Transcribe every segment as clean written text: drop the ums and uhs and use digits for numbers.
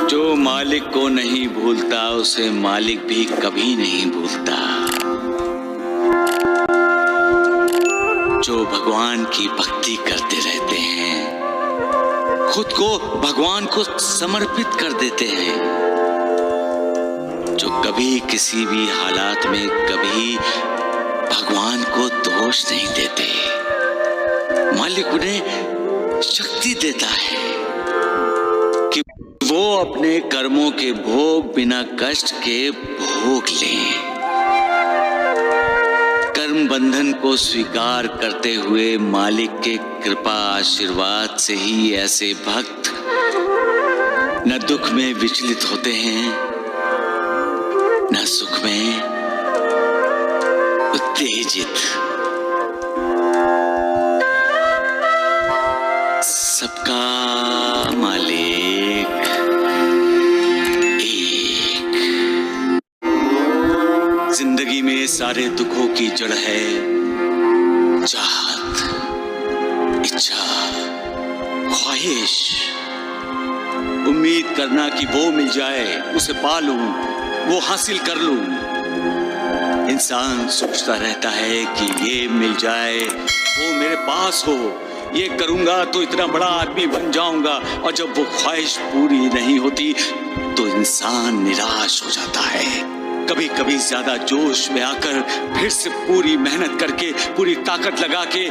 जो मालिक को नहीं भूलता उसे मालिक भी कभी नहीं भूलता। जो भगवान की भक्ति करते रहते हैं, खुद को भगवान को समर्पित कर देते हैं, जो कभी किसी भी हालात में कभी भगवान को दोष नहीं देते, मालिक उन्हें शक्ति देता है कि वो अपने कर्मों के भोग बिना कष्ट के भोग लें। कर्म बंधन को स्वीकार करते हुए मालिक के कृपा आशीर्वाद से ही ऐसे भक्त न दुख में विचलित होते हैं, न सुख में उत्तेजित। सबका मालिक एक। जिंदगी में सारे दुखों की जड़ है चाहत, इच्छा, ख्वाहिश। उम्मीद करना कि वो मिल जाए, उसे पा लूं, वो हासिल कर लूं। इंसान सोचता रहता है कि ये मिल जाए, वो मेरे पास हो, ये करूंगा तो इतना बड़ा आदमी बन जाऊंगा। और जब वो ख्वाहिश पूरी नहीं होती तो इंसान निराश हो जाता है। कभी कभी ज्यादा जोश में आकर फिर से पूरी मेहनत करके, पूरी ताकत लगा के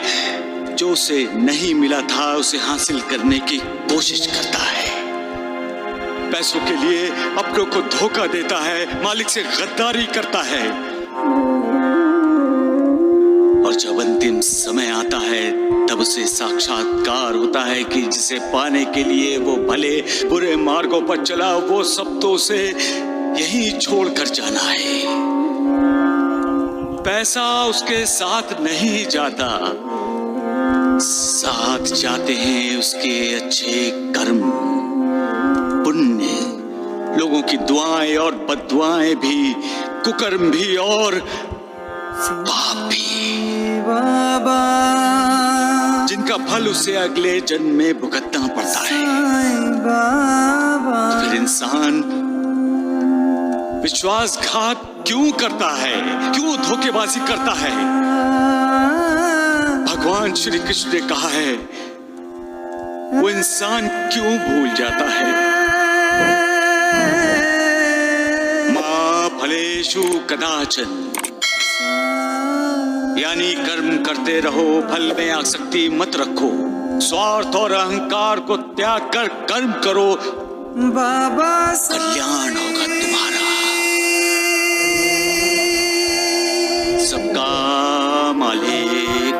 जो उसे नहीं मिला था उसे हासिल करने की कोशिश करता है। पैसों के लिए अपनों को धोखा देता है, मालिक से गद्दारी करता है। और जब अंतिम समय आता है तब उसे साक्षात्कार होता है कि जिसे पाने के लिए वो भले बुरे मार्गों पर चला, वो सब तो उसे यही छोड़कर जाना है। पैसा उसके साथ नहीं जाता, साथ जाते हैं उसके अच्छे कर्म, पुण्य, लोगों की दुआएं और बद्दुआएं भी, कुकर्म भी और पाप भी, जिनका फल उसे अगले जन्म में भुगतना पड़ता है। तो फिर इंसान विश्वासघात क्यों करता है, क्यों धोखेबाजी करता है? भगवान श्री कृष्ण ने कहा है, वो इंसान क्यों भूल जाता है? मा फलेषु कदाचन, यानी कर्म करते रहो, फल में आसक्ति मत रखो। स्वार्थ और अहंकार को त्याग कर कर्म करो, कल्याण होगा तुम्हारा। सबका मालिक।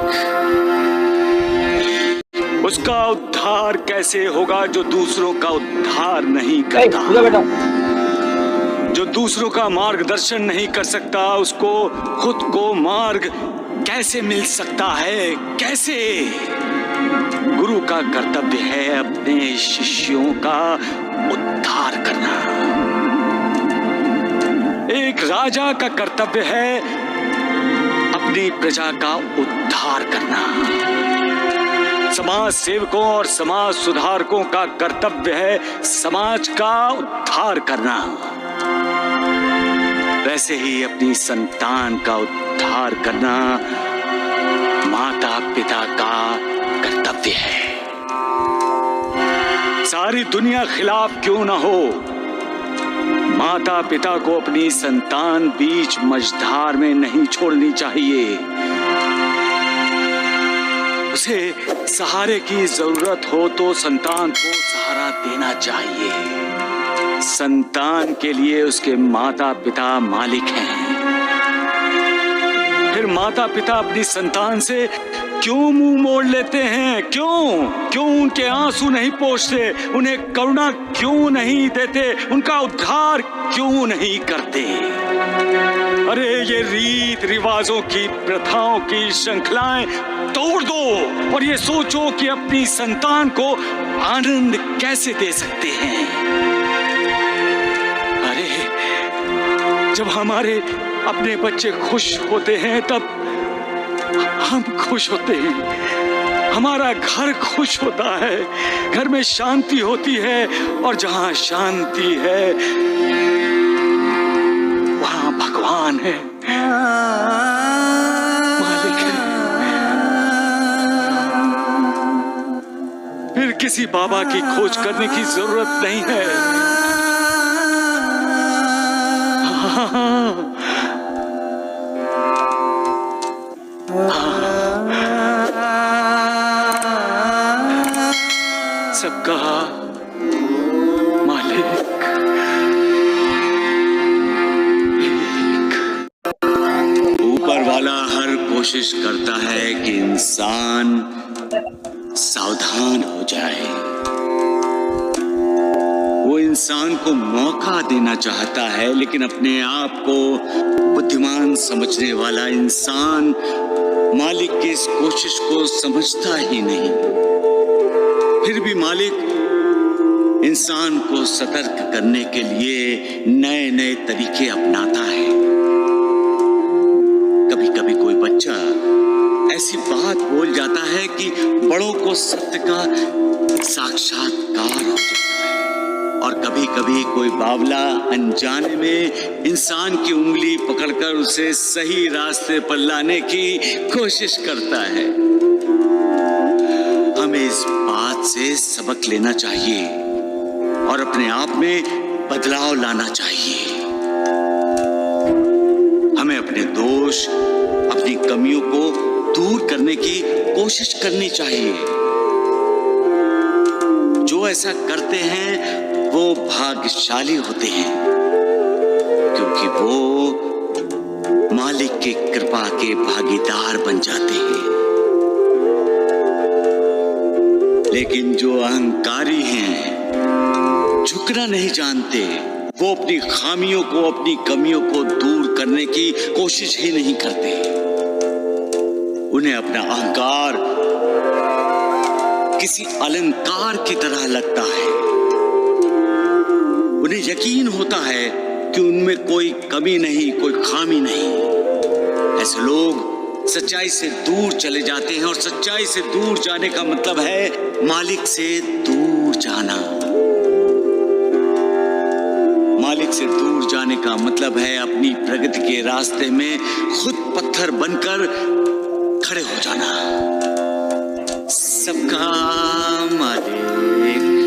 उसका उद्धार कैसे होगा जो दूसरों का उद्धार नहीं करता? जो दूसरों का मार्गदर्शन नहीं कर सकता, उसको खुद को मार्ग कैसे मिल सकता है? कैसे? गुरु का कर्तव्य है अपने शिष्यों का उद्धार करना। एक राजा का कर्तव्य है अपनी प्रजा का उद्धार करना। समाज सेवकों और समाज सुधारकों का कर्तव्य है समाज का उद्धार करना। वैसे ही अपनी संतान का उद्धार करना माता पिता का कर्तव्य है। सारी दुनिया खिलाफ क्यों ना हो, माता पिता को अपनी संतान बीच मझधार में नहीं छोड़नी चाहिए। उसे सहारे की जरूरत हो तो संतान को सहारा देना चाहिए। संतान के लिए उसके माता पिता मालिक हैं। फिर माता पिता अपनी संतान से क्यों मुंह मोड़ लेते हैं? क्यों उनके आंसू नहीं पोंछते? उन्हें करुणा क्यों नहीं देते? उनका उद्धार क्यों नहीं करते? अरे ये रीत रिवाजों की, प्रथाओं की श्रृंखलाएं तोड़ दो और ये सोचो कि अपनी संतान को आनंद कैसे दे सकते हैं। अरे जब हमारे अपने बच्चे खुश होते हैं तब हम खुश होते हैं। हमारा घर खुश होता है, घर में शांति होती है, और जहां शांति है वहां भगवान है, मालिक है। फिर किसी बाबा की खोज करने की जरूरत नहीं है। सबका मालिक एक। ऊपर वाला हर कोशिश करता है कि इंसान सावधान हो जाए। वो इंसान को मौका देना चाहता है, लेकिन अपने आप को बुद्धिमान समझने वाला इंसान मालिक की इस कोशिश को समझता ही नहीं। फिर भी मालिक इंसान को सतर्क करने के लिए नए नए तरीके अपनाता है। कभी कभी कोई बच्चा ऐसी बात बोल जाता है कि बड़ों को सत्य का साक्षात्कार हो जाता है, और कभी कभी कोई बावला अनजाने में इंसान की उंगली पकड़कर उसे सही रास्ते पर लाने की कोशिश करता है। हमें इस बात से सबक लेना चाहिए और अपने आप में बदलाव लाना चाहिए। हमें अपने दोष, अपनी कमियों को दूर करने की कोशिश करनी चाहिए। जो ऐसा करते हैं वो भाग्यशाली होते हैं, क्योंकि वो मालिक की कृपा के भागीदार बन जाते हैं। लेकिन जो अहंकारी हैं, झुकना नहीं जानते, वो अपनी खामियों को, अपनी कमियों को दूर करने की कोशिश ही नहीं करते। उन्हें अपना अहंकार किसी अलंकार की तरह लगता है। उन्हें यकीन होता है कि उनमें कोई कमी नहीं, कोई खामी नहीं। ऐसे लोग सच्चाई से दूर चले जाते हैं, और सच्चाई से दूर जाने का मतलब है मालिक से दूर जाना। मालिक से दूर जाने का मतलब है अपनी प्रगति के रास्ते में खुद पत्थर बनकर खड़े हो जाना। सबका मालिक